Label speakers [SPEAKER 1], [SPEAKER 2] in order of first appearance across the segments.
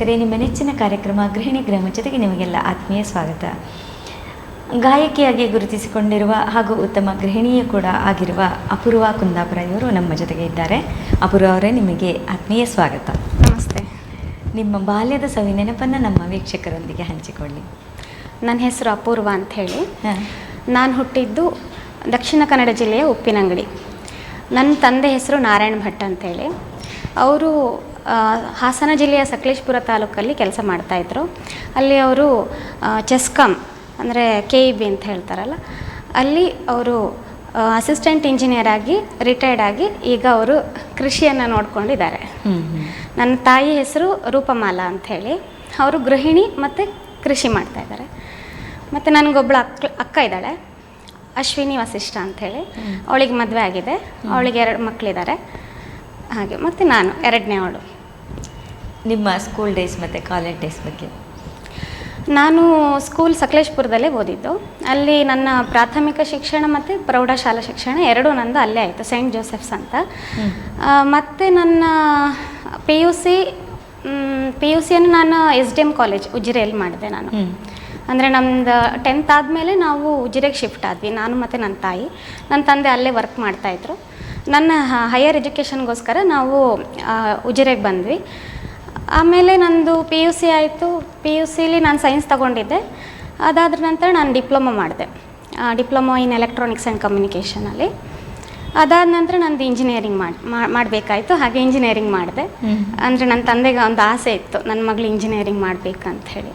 [SPEAKER 1] ವೀಕ್ಷಕರೇ, ನಿಮ್ಮ ನೆಚ್ಚಿನ ಕಾರ್ಯಕ್ರಮ ಗೃಹಿಣಿ ಗ್ರಾಮ ಜೊತೆಗೆ ನಿಮಗೆಲ್ಲ ಆತ್ಮೀಯ ಸ್ವಾಗತ. ಗಾಯಕಿಯಾಗಿ ಗುರುತಿಸಿಕೊಂಡಿರುವ ಹಾಗೂ ಉತ್ತಮ ಗೃಹಿಣಿಯೂ ಕೂಡ ಆಗಿರುವ ಅಪೂರ್ವ ಕುಂದಾಪುರ ಇವರು ನಮ್ಮ ಜೊತೆಗೆ ಇದ್ದಾರೆ. ಅಪೂರ್ವ ಅವರೇ, ನಿಮಗೆ ಆತ್ಮೀಯ ಸ್ವಾಗತ.
[SPEAKER 2] ನಮಸ್ತೆ.
[SPEAKER 1] ನಿಮ್ಮ ಬಾಲ್ಯದ ಸವಿ ನೆನಪನ್ನು ನಮ್ಮ ವೀಕ್ಷಕರೊಂದಿಗೆ ಹಂಚಿಕೊಳ್ಳಿ.
[SPEAKER 2] ನನ್ನ ಹೆಸರು ಅಪೂರ್ವ ಅಂಥೇಳಿ. ನಾನು ಹುಟ್ಟಿದ್ದು ದಕ್ಷಿಣ ಕನ್ನಡ ಜಿಲ್ಲೆಯ ಉಪ್ಪಿನಂಗಡಿ. ನನ್ನ ತಂದೆ ಹೆಸರು ನಾರಾಯಣ ಭಟ್ ಅಂಥೇಳಿ. ಅವರು ಹಾಸನ ಜಿಲ್ಲೆಯ ಸಕಲೇಶಪುರ ತಾಲೂಕಲ್ಲಿ ಕೆಲಸ ಮಾಡ್ತಾಯಿದ್ರು. ಅಲ್ಲಿ ಅವರು ಚೆಸ್ಕಾಮ್ ಅಂದರೆ KEB ಅಂತ ಹೇಳ್ತಾರಲ್ಲ, ಅಲ್ಲಿ ಅವರು ಅಸಿಸ್ಟೆಂಟ್ ಇಂಜಿನಿಯರ್ ಆಗಿ ರಿಟೈರ್ಡ್ ಆಗಿ ಈಗ ಅವರು ಕೃಷಿಯನ್ನು ನೋಡ್ಕೊಂಡಿದ್ದಾರೆ. ನನ್ನ ತಾಯಿ ಹೆಸರು ರೂಪಮಾಲಾ ಅಂಥೇಳಿ. ಅವರು ಗೃಹಿಣಿ ಮತ್ತು ಕೃಷಿ ಮಾಡ್ತಾಯಿದ್ದಾರೆ. ಮತ್ತು ನನಗೊಬ್ಬಳು ಅಕ್ಕ ಇದ್ದಾಳೆ, ಅಶ್ವಿನಿ ವಸಿಷ್ಠ ಅಂಥೇಳಿ. ಅವಳಿಗೆ ಮದುವೆ ಆಗಿದೆ, ಅವಳಿಗೆ 2 ಮಕ್ಕಳಿದ್ದಾರೆ. ಹಾಗೆ ಮತ್ತು ನಾನು 2ನೇ ಅವಳು.
[SPEAKER 1] ನಿಮ್ಮ ಸ್ಕೂಲ್ ಡೇಸ್ ಮತ್ತು ಕಾಲೇಜ್ ಡೇಸ್ ಬಗ್ಗೆ?
[SPEAKER 2] ನಾನು ಸ್ಕೂಲ್ ಸಕಲೇಶಪುರದಲ್ಲೇ ಓದಿದ್ದು. ಅಲ್ಲಿ ನನ್ನ ಪ್ರಾಥಮಿಕ ಶಿಕ್ಷಣ ಮತ್ತು ಪ್ರೌಢಶಾಲಾ ಶಿಕ್ಷಣ ಎರಡೂ ನಂದು ಅಲ್ಲೇ ಆಯಿತು, ಸೈಂಟ್ ಜೋಸೆಫ್ಸ್ ಅಂತ. ಮತ್ತು ನನ್ನ ಪಿ ಯು ಸಿಯನ್ನು ನಾನು SDM ಕಾಲೇಜ್ ಉಜಿರೆಯಲ್ಲಿ ಮಾಡಿದೆ ನಾನು. ಅಂದರೆ ನಮ್ಮದು 10th ಆದಮೇಲೆ ನಾವು ಉಜಿರೆಗೆ ಶಿಫ್ಟ್ ಆದ್ವಿ, ನಾನು ಮತ್ತು ನನ್ನ ತಾಯಿ. ನನ್ನ ತಂದೆ ಅಲ್ಲೇ ವರ್ಕ್ ಮಾಡ್ತಾಯಿದ್ರು. ನನ್ನ ಹೈಯರ್ ಎಜುಕೇಷನ್ಗೋಸ್ಕರ ನಾವು ಉಜಿರೆಗೆ ಬಂದ್ವಿ. ಆಮೇಲೆ ನಂದು PUC ಆಯಿತು. PUCಲಿ ನಾನು ಸೈನ್ಸ್ ತೊಗೊಂಡಿದ್ದೆ. ಅದಾದ ನಂತರ ನಾನು ಡಿಪ್ಲೊಮೊ ಮಾಡಿದೆ, ಡಿಪ್ಲೊಮೊ ಇನ್ ಎಲೆಕ್ಟ್ರಾನಿಕ್ಸ್ ಆ್ಯಂಡ್ ಕಮ್ಯುನಿಕೇಷನಲ್ಲಿ. ಅದಾದ ನಂತರ ನಂದು ಇಂಜಿನಿಯರಿಂಗ್ ಮಾಡಬೇಕಾಯಿತು. ಹಾಗೆ ಇಂಜಿನಿಯರಿಂಗ್ ಮಾಡಿದೆ. ಅಂದರೆ ನನ್ನ ತಂದೆಗೆ ಒಂದು ಆಸೆ ಇತ್ತು, ನನ್ನ ಮಗಳು ಇಂಜಿನಿಯರಿಂಗ್ ಮಾಡಬೇಕಂತ ಹೇಳಿ.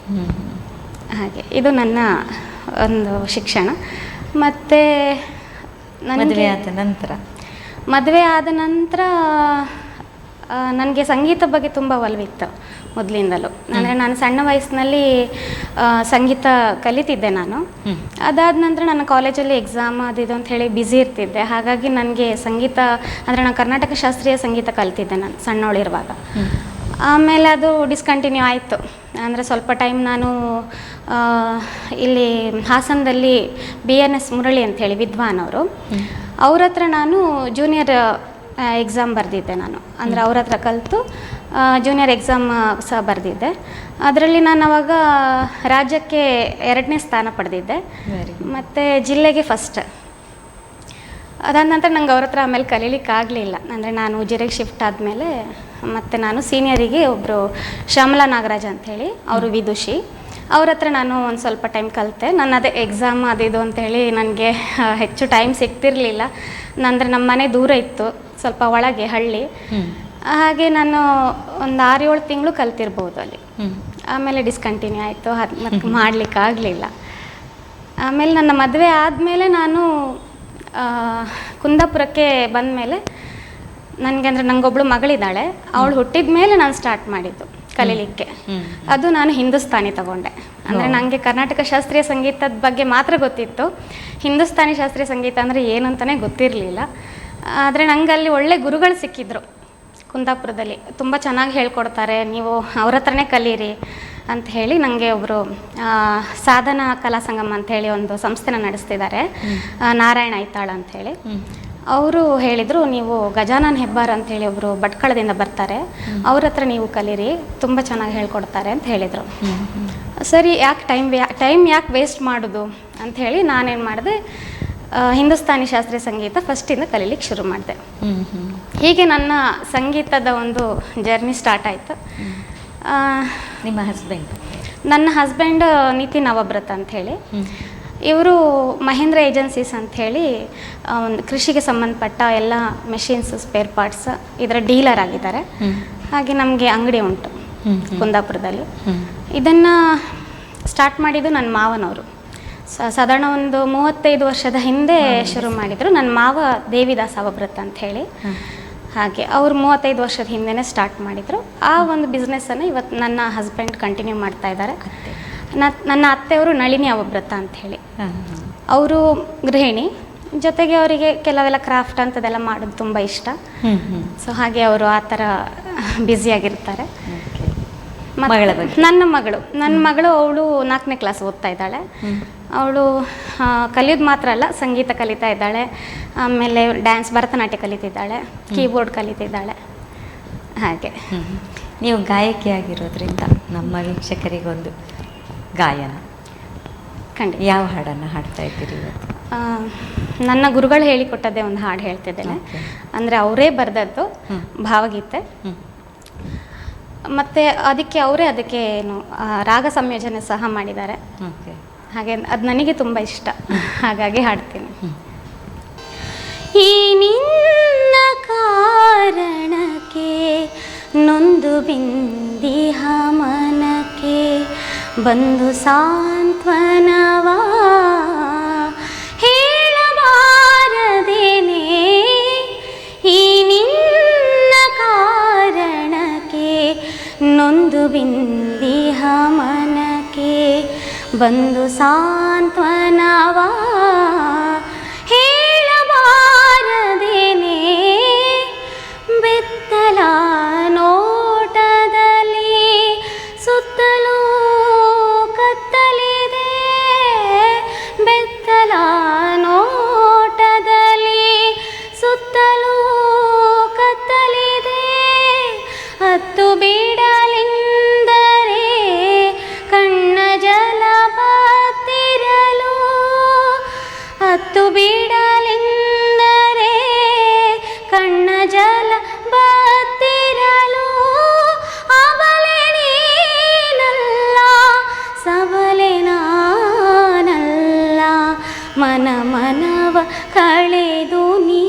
[SPEAKER 2] ಹಾಗೆ ಇದು ನನ್ನ ಒಂದು ಶಿಕ್ಷಣ. ಮತ್ತು ಮದುವೆ ಆದ ನಂತರ ನನಗೆ ಸಂಗೀತ ಬಗ್ಗೆ ತುಂಬ ಒಲವಿತ್ತು ಮೊದಲಿಂದಲೂ. ಅಂದರೆ ನಾನು ಸಣ್ಣ ವಯಸ್ಸಿನಲ್ಲಿ ಸಂಗೀತ ಕಲಿತಿದ್ದೆ ನಾನು. ಅದಾದ ನಂತರ ನನ್ನ ಕಾಲೇಜಲ್ಲಿ ಎಕ್ಸಾಮ್ ಅದಿದು ಅಂತ ಹೇಳಿ ಬ್ಯುಸಿ ಇರ್ತಿದ್ದೆ. ಹಾಗಾಗಿ ನನಗೆ ಸಂಗೀತ ಅಂದರೆ ನಾನು ಕರ್ನಾಟಕ ಶಾಸ್ತ್ರೀಯ ಸಂಗೀತ ಕಲಿತಿದ್ದೆ ನಾನು ಸಣ್ಣವಳಿರುವಾಗ. ಆಮೇಲೆ ಅದು ಡಿಸ್ಕಂಟಿನ್ಯೂ ಆಯಿತು. ಅಂದರೆ ಸ್ವಲ್ಪ ಟೈಮ್ ನಾನು ಇಲ್ಲಿ ಹಾಸನದಲ್ಲಿ BNS ಮುರಳಿ ಅಂಥೇಳಿ ವಿದ್ವಾನ್ ಅವರು, ಅವ್ರ ಹತ್ರ ನಾನು ಜೂನಿಯರ್ ಎಕ್ಸಾಮ್ ಬರೆದಿದ್ದೆ ನಾನು. ಅಂದರೆ ಅವ್ರ ಹತ್ರ ಕಲಿತು ಜೂನಿಯರ್ ಎಕ್ಸಾಮ್ ಸಹ ಬರೆದಿದ್ದೆ. ಅದರಲ್ಲಿ ನಾನು ಅವಾಗ ರಾಜ್ಯಕ್ಕೆ 2ನೇ ಸ್ಥಾನ ಪಡೆದಿದ್ದೆ ಮತ್ತು ಜಿಲ್ಲೆಗೆ ಫಸ್ಟ್. ಅದಾದ ನಂತರ ನಂಗೆ ಅವ್ರ ಹತ್ರ ಆಮೇಲೆ ಕಲೀಲಿಕ್ಕೆ ಆಗಲಿಲ್ಲ. ಅಂದರೆ ನಾನು ಉಜಿರೆಗೆ ಶಿಫ್ಟ್ ಆದಮೇಲೆ ಮತ್ತು ನಾನು ಸೀನಿಯರಿಗೆ ಒಬ್ಬರು ಶ್ಯಾಮಲಾ ನಾಗರಾಜ್ ಅಂಥೇಳಿ, ಅವರು ವಿದುಷಿ, ಅವ್ರ ಹತ್ರ ನಾನು ಒಂದು ಸ್ವಲ್ಪ ಟೈಮ್ ಕಲಿತೆ. ನಾನು ಅದೇ ಎಕ್ಸಾಮ್ ಅದಿದು ಅಂಥೇಳಿ ನನಗೆ ಹೆಚ್ಚು ಟೈಮ್ ಸಿಗ್ತಿರಲಿಲ್ಲ. ಅಂದರೆ ನಮ್ಮ ಮನೆ ದೂರ ಇತ್ತು, ಸ್ವಲ್ಪ ಒಳಗೆ ಹಳ್ಳಿ. ಹಾಗೆ ನಾನು ಒಂದು 6-7 ತಿಂಗಳು ಕಲ್ತಿರ್ಬೋದು ಅಲ್ಲಿ. ಆಮೇಲೆ ಡಿಸ್ಕಂಟಿನ್ಯೂ ಆಯಿತು, ಅದು ಮತ್ತೆ ಮಾಡಲಿಕ್ಕೆ ಆಗಲಿಲ್ಲ. ಆಮೇಲೆ ನನ್ನ ಮದುವೆ ಆದಮೇಲೆ ನಾನು ಕುಂದಾಪುರಕ್ಕೆ ಬಂದಮೇಲೆ ನನಗೆ ಅಂದರೆ ನನಗೊಬ್ಳು ಮಗಳಿದ್ದಾಳೆ, ಅವಳು ಹುಟ್ಟಿದ ಮೇಲೆ ನಾನು ಸ್ಟಾರ್ಟ್ ಮಾಡಿದ್ದು ಕಲೀಲಿಕ್ಕೆ. ಅದು ನಾನು ಹಿಂದೂಸ್ತಾನಿ ತಗೊಂಡೆ. ಅಂದರೆ ನನಗೆ ಕರ್ನಾಟಕ ಶಾಸ್ತ್ರೀಯ ಸಂಗೀತದ ಬಗ್ಗೆ ಮಾತ್ರ ಗೊತ್ತಿತ್ತು, ಹಿಂದೂಸ್ತಾನಿ ಶಾಸ್ತ್ರೀಯ ಸಂಗೀತ ಅಂದರೆ ಏನು ಅಂತಲೇ ಗೊತ್ತಿರಲಿಲ್ಲ. ಆದರೆ ನನಗೆ ಅಲ್ಲಿ ಒಳ್ಳೆ ಗುರುಗಳು ಸಿಕ್ಕಿದ್ರು ಕುಂದಾಪುರದಲ್ಲಿ, ತುಂಬ ಚೆನ್ನಾಗಿ ಹೇಳ್ಕೊಡ್ತಾರೆ, ನೀವು ಅವ್ರ ಹತ್ರನೇ ಕಲೀರಿ ಅಂತ ಹೇಳಿ. ನನಗೆ ಒಬ್ಬರು ಸಾಧನಾ ಕಲಾ ಸಂಗಮ ಅಂಥೇಳಿ ಒಂದು ಸಂಸ್ಥೆನ ನಡೆಸ್ತಿದ್ದಾರೆ, ನಾರಾಯಣ ಐತಾಳ್ ಅಂಥೇಳಿ. ಅವರು ಹೇಳಿದರು, ನೀವು ಗಜಾನನ್ ಹೆಬ್ಬಾರ್ ಅಂಥೇಳಿ ಒಬ್ಬರು ಭಟ್ಕಳದಿಂದ ಬರ್ತಾರೆ, ಅವ್ರ ಹತ್ರ ನೀವು ಕಲೀರಿ, ತುಂಬ ಚೆನ್ನಾಗಿ ಹೇಳ್ಕೊಡ್ತಾರೆ ಅಂತ ಹೇಳಿದರು. ಸರಿ, ಯಾಕೆ ಟೈಮ್ ಯಾಕೆ ವೇಸ್ಟ್ ಮಾಡೋದು ಅಂಥೇಳಿ ನಾನೇನು ಮಾಡಿದೆ, ಹಿಂದೂಸ್ತಾನಿ ಶಾಸ್ತ್ರೀಯ ಸಂಗೀತ ಫಸ್ಟಿಂದ ಕಲೀಲಿಕ್ಕೆ ಶುರು ಮಾಡಿದೆ. ಹೀಗೆ ನನ್ನ ಸಂಗೀತದ ಒಂದು ಜರ್ನಿ ಸ್ಟಾರ್ಟ್ ಆಯಿತು.
[SPEAKER 1] ನಿಮ್ಮ ಹಸ್ಬೆಂಡ್?
[SPEAKER 2] ನನ್ನ ಹಸ್ಬೆಂಡ್ ನಿತಿನ್ ಅವಬ್ರತ್ ಅಂಥೇಳಿ. ಇವರು ಮಹೇಂದ್ರ ಏಜೆನ್ಸೀಸ್ ಅಂಥೇಳಿ ಒಂದು ಕೃಷಿಗೆ ಸಂಬಂಧಪಟ್ಟ ಎಲ್ಲ ಮೆಷಿನ್ಸ್, ಸ್ಪೇರ್ ಪಾರ್ಟ್ಸ್ ಇದರ ಡೀಲರ್ ಆಗಿದ್ದಾರೆ. ಹಾಗೆ ನಮಗೆ ಅಂಗಡಿ ಉಂಟು ಕುಂದಾಪುರದಲ್ಲಿ. ಇದನ್ನು ಸ್ಟಾರ್ಟ್ ಮಾಡಿದ್ದು ನನ್ನ ಮಾವನವರು. ಸಾಧಾರಣ ಒಂದು 35 ವರ್ಷದ ಹಿಂದೆ ಶುರು ಮಾಡಿದರು. ನನ್ನ ಮಾವ ದೇವಿದಾಸ್ ಅವಬ್ರತ್ ಅಂಥೇಳಿ. ಹಾಗೆ ಅವರು 35 ವರ್ಷದ ಹಿಂದೆನೇ ಸ್ಟಾರ್ಟ್ ಮಾಡಿದರು. ಆ ಒಂದು ಬಿಸ್ನೆಸ್ಸನ್ನು ಇವತ್ತು ನನ್ನ ಹಸ್ಬೆಂಡ್ ಕಂಟಿನ್ಯೂ ಮಾಡ್ತಾ ಇದ್ದಾರೆ. ನನ್ನ ಅತ್ತೆಯವರು ನಳಿನಿ ಅವಬ್ರತ ಅಂಥೇಳಿ, ಅವರು ಗೃಹಿಣಿ, ಜೊತೆಗೆ ಅವರಿಗೆ ಕೆಲವೆಲ್ಲ ಕ್ರಾಫ್ಟ್ ಅಂಥದ್ದೆಲ್ಲ ಮಾಡೋದು ತುಂಬ ಇಷ್ಟ. ಸೊ ಹಾಗೆ ಅವರು ಆ ಥರ ಬ್ಯುಸಿಯಾಗಿರ್ತಾರೆ. ನನ್ನ ಮಗಳು ಅವಳು 4ನೇ ಕ್ಲಾಸ್ ಓದ್ತಾ ಇದ್ದಾಳೆ. ಅವಳು ಕಲಿಯೋದು ಮಾತ್ರ ಅಲ್ಲ, ಸಂಗೀತ ಕಲಿತಾ ಇದ್ದಾಳೆ, ಆಮೇಲೆ ಡ್ಯಾನ್ಸ್, ಭರತನಾಟ್ಯ ಕಲಿತಿದ್ದಾಳೆ, ಕೀಬೋರ್ಡ್ ಕಲಿತಿದ್ದಾಳೆ. ಹಾಗೆ
[SPEAKER 1] ನೀವು ಗಾಯಕಿಯಾಗಿರೋದ್ರಿಂದ ನಮ್ಮ ವೀಕ್ಷಕರಿಗೊಂದು ಗಾಯನ,
[SPEAKER 2] ಖಂಡಿತ.
[SPEAKER 1] ಯಾವ ಹಾಡನ್ನು ಹಾಡ್ತಾ ಇದ್ದೀರಿ ಇವತ್ತು?
[SPEAKER 2] ನನ್ನ ಗುರುಗಳು ಹೇಳಿಕೊಟ್ಟದ್ದೇ ಒಂದು ಹಾಡು ಹೇಳ್ತಿದ್ದೇನೆ. ಅಂದರೆ ಅವರೇ ಬರೆದದ್ದು ಭಾವಗೀತೆ. ಮತ್ತು ಅದಕ್ಕೆ ಏನು ರಾಗ ಸಂಯೋಜನೆ ಸಹ ಮಾಡಿದ್ದಾರೆ. ಹಾಗೆ ಅದು ನನಗೆ ತುಂಬ ಇಷ್ಟ, ಹಾಗಾಗಿ ಹಾಡ್ತೀನಿ. ಈ ನಿನ್ನ ಕಾರಣಕ್ಕೆ ನೊಂದು ಬಿಂದಿಹ ಮನಕ್ಕೆ ಬಂದು ಸಾಂತ್ವನವ ಹೇಳಬಾರದೇನೆ. ಈ ನಿನ್ನ ಕಾರಣಕ್ಕೆ ನೊಂದು ಬಿಂದಿಹ ಮನಕ್ಕೆ ಬಂದು ಸಾಂತ್ವನವ ಹೇಳಬಾರದೇನೆ. ಬೆತ್ತಲ ನೋಟದಲ್ಲಿ ಸುತ್ತಲೂ ಕತ್ತಲಿದೆ, ಬೆತ್ತಲ ನೋಟದಲ್ಲಿ ಸುತ್ತಲೂ ಕತ್ತಲಿದೆ. ಹತ್ತು ಬಿಡಲೆಂದರೆ ಕಣ್ಣ ಜಲ ಬತ್ತಿರಲು, ಹತ್ತು ಬಿಡಲೆಂದರೆ ಕಣ್ಣ ಜಲ ಬತ್ತಿರಲು. ಅವಳೆ ನೀನಲ್ಲ ಸಬಲೆ ನಾನಲ್ಲ, ಮನ ಮನವ ಕಳೆದು ನೀ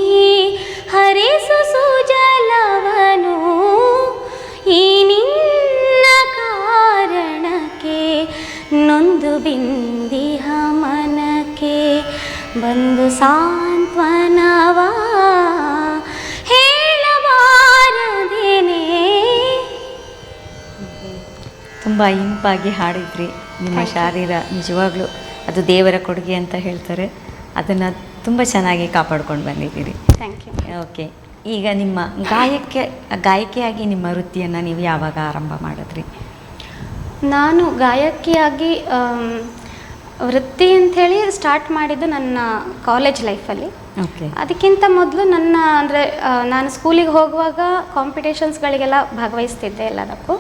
[SPEAKER 2] ಹರಿಸು ಸುಜಲವನು. ಈ ನಿನ್ನ ಕಾರಣಕ್ಕೆ ನೊಂದು ಬಿಂದಿಹ ಮನಕ್ಕೆ ಬಂದು ಸಾಂತ್ವನವ ಹೇಳಬಾರದೇನೆ.
[SPEAKER 1] ತುಂಬ ಇಂಪಾಗಿ ಹಾಡಿದ್ರಿ. ನಿಮ್ಮ ಶಾರೀರ ನಿಜವಾಗ್ಲೂ ಅದು ದೇವರ ಕೊಡುಗೆ ಅಂತ ಹೇಳ್ತಾರೆ. ಅದನ್ನು ತುಂಬ ಚೆನ್ನಾಗಿ ಕಾಪಾಡ್ಕೊಂಡು ಬಂದಿದ್ದೀರಿ.
[SPEAKER 2] Thank you.
[SPEAKER 1] ಓಕೆ, ಈಗ ನಿಮ್ಮ ಗಾಯಕಿಯಾಗಿ ನಿಮ್ಮ ವೃತ್ತಿಯನ್ನು ನೀವು ಯಾವಾಗ ಆರಂಭ ಮಾಡಿದ್ರಿ?
[SPEAKER 2] ನಾನು ಗಾಯಕಿಯಾಗಿ ವೃತ್ತಿ ಅಂಥೇಳಿ ಸ್ಟಾರ್ಟ್ ಮಾಡಿದ್ದು ನನ್ನ ಕಾಲೇಜ್ ಲೈಫಲ್ಲಿ.
[SPEAKER 1] ಓಕೆ.
[SPEAKER 2] ಅದಕ್ಕಿಂತ ಮೊದಲು ನಾನು ಸ್ಕೂಲಿಗೆ ಹೋಗುವಾಗ ಕಾಂಪಿಟೇಷನ್ಸ್ಗಳಿಗೆಲ್ಲ ಭಾಗವಹಿಸ್ತಿದ್ದೆ ಎಲ್ಲದಕ್ಕೂ.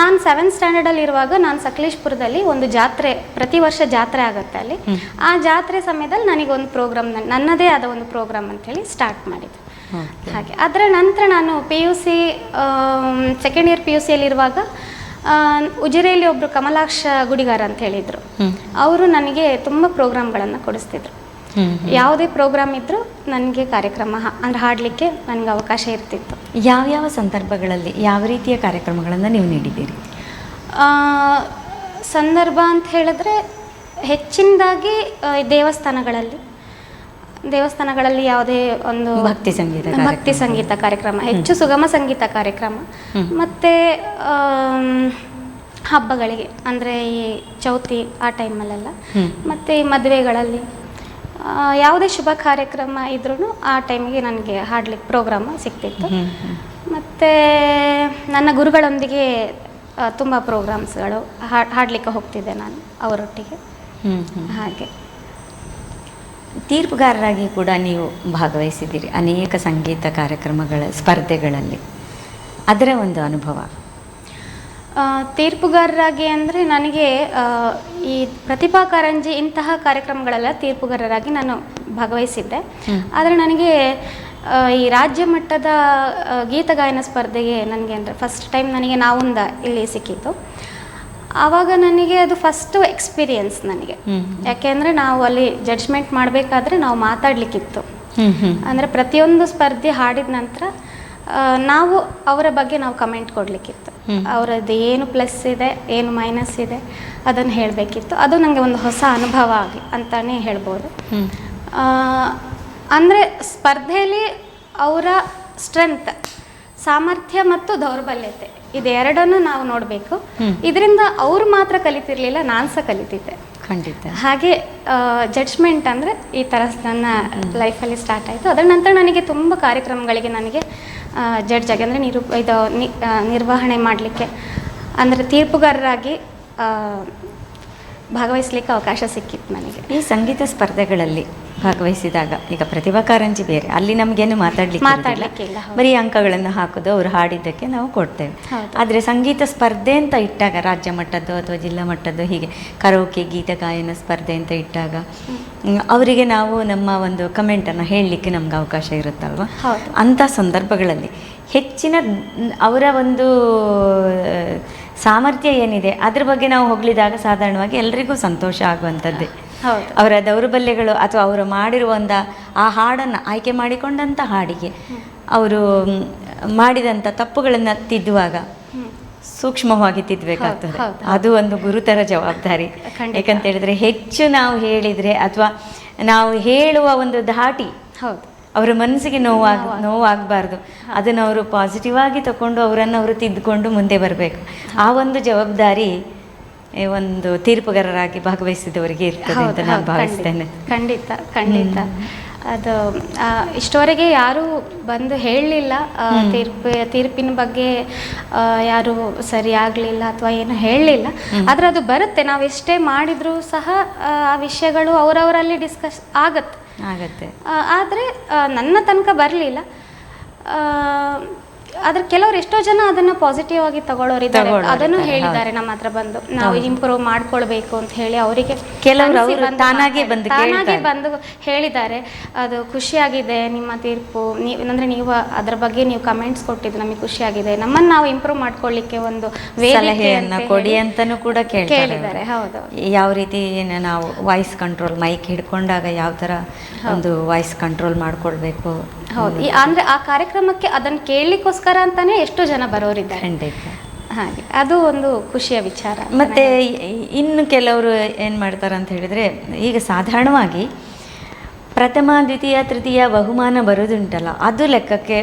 [SPEAKER 2] ನಾನು 7th ಸ್ಟ್ಯಾಂಡರ್ಡಲ್ಲಿ ಇರುವಾಗ ನಾನು ಸಕಲೇಶ್ಪುರದಲ್ಲಿ ಒಂದು ಜಾತ್ರೆ, ಪ್ರತಿ ವರ್ಷ ಜಾತ್ರೆ ಆಗುತ್ತೆ ಅಲ್ಲಿ. ಆ ಜಾತ್ರೆ ಸಮಯದಲ್ಲಿ ನನಗೊಂದು ಪ್ರೋಗ್ರಾಮ್, ನನ್ನದೇ ಆದ ಒಂದು ಪ್ರೋಗ್ರಾಮ್ ಅಂಥೇಳಿ ಸ್ಟಾರ್ಟ್ ಮಾಡಿದ್ದೆ. ಹಾಗೆ ಅದರ ನಂತರ ನಾನು PUC ಸೆಕೆಂಡ್ ಇಯರ್ PUCಯಲ್ಲಿರುವಾಗ ಉಜಿರೆಯಲ್ಲಿ ಒಬ್ಬರು ಕಮಲಾಕ್ಷ ಗುಡಿಗಾರ ಅಂತ ಹೇಳಿದರು. ಅವರು ನನಗೆ ತುಂಬ ಪ್ರೋಗ್ರಾಮ್ಗಳನ್ನು ಕೊಡಿಸ್ತಿದ್ರು. ಯಾವುದೇ ಪ್ರೋಗ್ರಾಮ್ ಇದ್ದರೂ ನನಗೆ ಕಾರ್ಯಕ್ರಮ ಅಂದರೆ ಹಾಡಲಿಕ್ಕೆ ನನಗೆ ಅವಕಾಶ ಇರ್ತಿತ್ತು.
[SPEAKER 1] ಯಾವ್ಯಾವ ಸಂದರ್ಭಗಳಲ್ಲಿ ಯಾವ ರೀತಿಯ ಕಾರ್ಯಕ್ರಮಗಳನ್ನು ನೀವು ನೀಡಿದ್ದೀರಿ?
[SPEAKER 2] ಸಂದರ್ಭ ಅಂತ ಹೇಳಿದ್ರೆ ಹೆಚ್ಚಿನದಾಗಿ ದೇವಸ್ಥಾನಗಳಲ್ಲಿ ಯಾವುದೇ ಒಂದು ಭಕ್ತಿ ಸಂಗೀತ ಕಾರ್ಯಕ್ರಮ, ಹೆಚ್ಚು ಸುಗಮ ಸಂಗೀತ ಕಾರ್ಯಕ್ರಮ, ಮತ್ತು ಹಬ್ಬಗಳಿಗೆ ಅಂದರೆ ಈ ಚೌತಿ ಆ ಟೈಮಲ್ಲೆಲ್ಲ, ಮತ್ತು ಈ ಮದುವೆಗಳಲ್ಲಿ ಯಾವುದೇ ಶುಭ ಕಾರ್ಯಕ್ರಮ ಇದ್ರೂ ಆ ಟೈಮಿಗೆ ನನಗೆ ಹಾಡ್ಲಿಕ್ಕೆ ಪ್ರೋಗ್ರಾಮ್ ಸಿಗ್ತಿತ್ತು. ಮತ್ತು ನನ್ನ ಗುರುಗಳೊಂದಿಗೆ ತುಂಬ ಪ್ರೋಗ್ರಾಮ್ಸ್ಗಳು ಹಾಡಲಿಕ್ಕೆ ಹೋಗ್ತಿದ್ದೆ ನಾನು ಅವರೊಟ್ಟಿಗೆ. ಹಾಗೆ
[SPEAKER 1] ತೀರ್ಪುಗಾರರಾಗಿ ಕೂಡ ನೀವು ಭಾಗವಹಿಸಿದ್ದೀರಿ ಅನೇಕ ಸಂಗೀತ ಕಾರ್ಯಕ್ರಮಗಳ ಸ್ಪರ್ಧೆಗಳಲ್ಲಿ. ಅದರ ಒಂದು ಅನುಭವ?
[SPEAKER 2] ತೀರ್ಪುಗಾರರಾಗಿ ಅಂದರೆ ನನಗೆ ಈ ಪ್ರತಿಭಾ ಕಾರಂಜಿ ಇಂತಹ ಕಾರ್ಯಕ್ರಮಗಳೆಲ್ಲ ತೀರ್ಪುಗಾರರಾಗಿ ನಾನು ಭಾಗವಹಿಸಿದ್ದೆ. ಆದರೆ ನನಗೆ ಈ ರಾಜ್ಯ ಮಟ್ಟದ ಗೀತಗಾಯನ ಸ್ಪರ್ಧೆಗೆ ನನಗೆ ಅಂದರೆ ಫಸ್ಟ್ ಟೈಮ್ ನನಗೆ ನಾವುಂದ ಇಲ್ಲಿ ಸಿಕ್ಕಿತ್ತು. ಆವಾಗ ನನಗೆ ಅದು ಫಸ್ಟು ಎಕ್ಸ್ಪೀರಿಯನ್ಸ್ ನನಗೆ. ಯಾಕೆಂದರೆ ನಾವು ಅಲ್ಲಿ ಜಡ್ಜ್ಮೆಂಟ್ ಮಾಡಬೇಕಾದ್ರೆ ನಾವು ಮಾತಾಡಲಿಕ್ಕಿತ್ತು. ಅಂದರೆ ಪ್ರತಿಯೊಂದು ಸ್ಪರ್ಧೆ ಹಾಡಿದ ನಂತರ ನಾವು ಅವರ ಬಗ್ಗೆ ನಾವು ಕಮೆಂಟ್ ಕೊಡಲಿಕ್ಕಿತ್ತು. ಅವರದ್ದು ಏನು ಪ್ಲಸ್ ಇದೆ, ಏನು ಮೈನಸ್ ಇದೆ ಅದನ್ನು ಹೇಳಬೇಕಿತ್ತು. ಅದು ನನಗೆ ಒಂದು ಹೊಸ ಅನುಭವ ಅಂತಲೇ ಹೇಳ್ಬೋದು. ಅಂದರೆ ಸ್ಪರ್ಧೆಯಲ್ಲಿ ಅವರ ಸ್ಟ್ರೆಂತ್, ಸಾಮರ್ಥ್ಯ ಮತ್ತು ದೌರ್ಬಲ್ಯತೆ ಇದೆರಡನ್ನು ನಾವು ನೋಡಬೇಕು. ಇದರಿಂದ ಅವರು ಮಾತ್ರ ಕಲಿತಿರ್ಲಿಲ್ಲ, ನಾನು ಸಹ ಕಲಿತಿದ್ದೆ.
[SPEAKER 1] ಖಂಡಿತ.
[SPEAKER 2] ಹಾಗೆ ಜಡ್ಜ್ಮೆಂಟ್ ಅಂದರೆ ಈ ಥರ ನನ್ನ ಲೈಫಲ್ಲಿ ಸ್ಟಾರ್ಟ್ ಆಯಿತು. ಅದರ ನಂತರ ನನಗೆ ತುಂಬ ಕಾರ್ಯಕ್ರಮಗಳಿಗೆ ನನಗೆ ಜಡ್ಜ್ ಆಗಿ ಅಂದರೆ ನಿರ್ವಹಣೆ ಮಾಡಲಿಕ್ಕೆ ಅಂದರೆ ತೀರ್ಪುಗಾರರಾಗಿ ಭಾಗವಹಿಸ್ಲಿಕ್ಕೆ ಅವಕಾಶ ಸಿಕ್ಕಿತ್ತು ನನಗೆ.
[SPEAKER 1] ಈ ಸಂಗೀತ ಸ್ಪರ್ಧೆಗಳಲ್ಲಿ ಭಾಗವಹಿಸಿದಾಗ ಈಗ ಪ್ರತಿಭಾ ಕಾರಂಜಿ ಬೇರೆ, ಅಲ್ಲಿ ನಮಗೇನು ಮಾತಾಡ್ಲಿಕ್ಕೆ
[SPEAKER 2] ಇಲ್ಲ.
[SPEAKER 1] ಬರೀ ಅಂಕಗಳನ್ನು ಹಾಕೋದು, ಅವ್ರು ಹಾಡಿದ್ದಕ್ಕೆ ನಾವು ಕೊಡ್ತೇವೆ. ಆದರೆ ಸಂಗೀತ ಸ್ಪರ್ಧೆ ಅಂತ ಇಟ್ಟಾಗ ರಾಜ್ಯ ಮಟ್ಟದ್ದು ಅಥವಾ ಜಿಲ್ಲಾ ಮಟ್ಟದ್ದು ಹೀಗೆ ಕರೋಕೆ ಗೀತ ಗಾಯನ ಸ್ಪರ್ಧೆ ಅಂತ ಇಟ್ಟಾಗ ಅವರಿಗೆ ನಾವು ನಮ್ಮ ಒಂದು ಕಮೆಂಟನ್ನು ಹೇಳಲಿಕ್ಕೆ ನಮ್ಗೆ ಅವಕಾಶ ಇರುತ್ತಲ್ವ. ಅಂಥ ಸಂದರ್ಭಗಳಲ್ಲಿ ಹೆಚ್ಚಿನ ಅವರ ಒಂದು ಸಾಮರ್ಥ್ಯ ಏನಿದೆ ಅದ್ರ ಬಗ್ಗೆ ನಾವು ಹೊಗಳಿದಾಗ ಸಾಧಾರಣವಾಗಿ ಎಲ್ರಿಗೂ ಸಂತೋಷ ಆಗುವಂಥದ್ದೇ. ಅವರ ದೌರ್ಬಲ್ಯಗಳು ಅಥವಾ ಅವರು ಮಾಡಿರುವಂಥ ಆ ಹಾಡನ್ನು ಆಯ್ಕೆ ಮಾಡಿಕೊಂಡಂಥ ಹಾಡಿಗೆ ಅವರು ಮಾಡಿದಂಥ ತಪ್ಪುಗಳನ್ನು ತಿದ್ದುವಾಗ ಸೂಕ್ಷ್ಮವಾಗಿ ತಿದ್ದಬೇಕಾಗ್ತದೆ. ಅದು ಒಂದು ಗುರುತರ ಜವಾಬ್ದಾರಿ. ಯಾಕಂತ ಹೇಳಿದ್ರೆ ಹೆಚ್ಚು ನಾವು ಹೇಳಿದರೆ ಅಥವಾ ನಾವು ಹೇಳುವ ಒಂದು ಧಾಟಿ ಅವರ ಮನಸ್ಸಿಗೆ ನೋವಾಗಬಾರ್ದು. ಅದನ್ನು ಅವರು ಪಾಸಿಟಿವ್ ಆಗಿ ತಗೊಂಡು ಅವರನ್ನು ಅವರು ತಿದ್ದುಕೊಂಡು ಮುಂದೆ ಬರಬೇಕು. ಆ ಒಂದು ಜವಾಬ್ದಾರಿ ಒಂದು ತೀರ್ಪುಗಾರರಾಗಿ ಭಾಗವಹಿಸಿದವರಿಗೆ ಇರ್ತದೆ ಅಂತ ನಾನು ಭಾವಿಸ್ತೇನೆ.
[SPEAKER 2] ಖಂಡಿತ ಅದು ಇಷ್ಟವರೆಗೆ ಯಾರೂ ಬಂದು ಹೇಳಲಿಲ್ಲ, ತೀರ್ಪಿನ ಬಗ್ಗೆ ಯಾರು ಸರಿ ಆಗಲಿಲ್ಲ ಅಥವಾ ಏನು ಹೇಳಲಿಲ್ಲ. ಆದರೆ ಅದು ಬರುತ್ತೆ, ನಾವು ಎಷ್ಟೇ ಮಾಡಿದರೂ ಸಹ ಆ ವಿಷಯಗಳು ಅವರವರಲ್ಲಿ ಡಿಸ್ಕಸ್ ಆಗತ್ತೆ. ಆದರೆ ನನ್ನ ತನಕ ಬರಲಿಲ್ಲ. ಆದರೆ ಕೆಲವರು ಎಷ್ಟೋ ಜನ ಅದನ್ನು ಪಾಸಿಟಿವ್ ಆಗಿ ತಗೊಳ್ಳೋರಿದ್ದಾರೆ, ಅದನ್ನು ಹೇಳಿದ್ದಾರೆ ನಮ್ಮ ಹತ್ರ ಬಂದು ನಾವು ಇಂಪ್ರೂವ್ ಮಾಡ್ಕೊಳ್ಬೇಕು ಅಂತ ಹೇಳಿ. ಅವರಿಗೆ
[SPEAKER 1] ಕೆಲವರು ತಾನಾಗೆ
[SPEAKER 2] ಬಂದು ಹೇಳಿದ್ದಾರೆ, ಅದು ಖುಷಿಯಾಗಿದೆ ನಿಮ್ಮ ತೀರ್ಪು, ನೀವು ಅದ್ರ ಬಗ್ಗೆ ನೀವು ಕಮೆಂಟ್ಸ್ ಕೊಟ್ಟಿದ್ದು ನಮಗೆ ಖುಷಿಯಾಗಿದೆ, ನಮ್ಮನ್ನು ನಾವು ಇಂಪ್ರೂವ್ ಮಾಡ್ಕೊಳ್ಳಿಕ್ಕೆ ಒಂದು
[SPEAKER 1] ಸಲಹೆಯನ್ನು ಕೊಡಿ ಅಂತಲೂ ಕೂಡ
[SPEAKER 2] ಕೇಳಿದ್ದಾರೆ. ಹೌದು,
[SPEAKER 1] ಯಾವ ರೀತಿ ನಾವು ವಾಯ್ಸ್ ಕಂಟ್ರೋಲ್ ಮೈಕ್ ಹಿಡ್ಕೊಂಡಾಗ ಯಾವ ಥರ ಒಂದು ವಾಯ್ಸ್ ಕಂಟ್ರೋಲ್ ಮಾಡ್ಕೊಳ್ಬೇಕು.
[SPEAKER 2] ಹೌದು, ಅಂದರೆ ಆ ಕಾರ್ಯಕ್ರಮಕ್ಕೆ ಅದನ್ನು ಕೇಳಲಿಕ್ಕೋಸ್ಕರ ಅಂತಾನೆ ಎಷ್ಟೋ ಜನ ಬರೋರಿದ್ದಾರೆ. ಹಾಗೆ ಅದು ಒಂದು ಖುಷಿಯ ವಿಚಾರ.
[SPEAKER 1] ಮತ್ತು ಇನ್ನು ಕೆಲವರು ಏನು ಮಾಡ್ತಾರೆ ಅಂತ ಹೇಳಿದರೆ, ಈಗ ಸಾಧಾರಣವಾಗಿ ಪ್ರಥಮ ದ್ವಿತೀಯ ತೃತೀಯ ಬಹುಮಾನ ಬರೋದುಂಟಲ್ಲ, ಅದು ಲೆಕ್ಕಕ್ಕೆ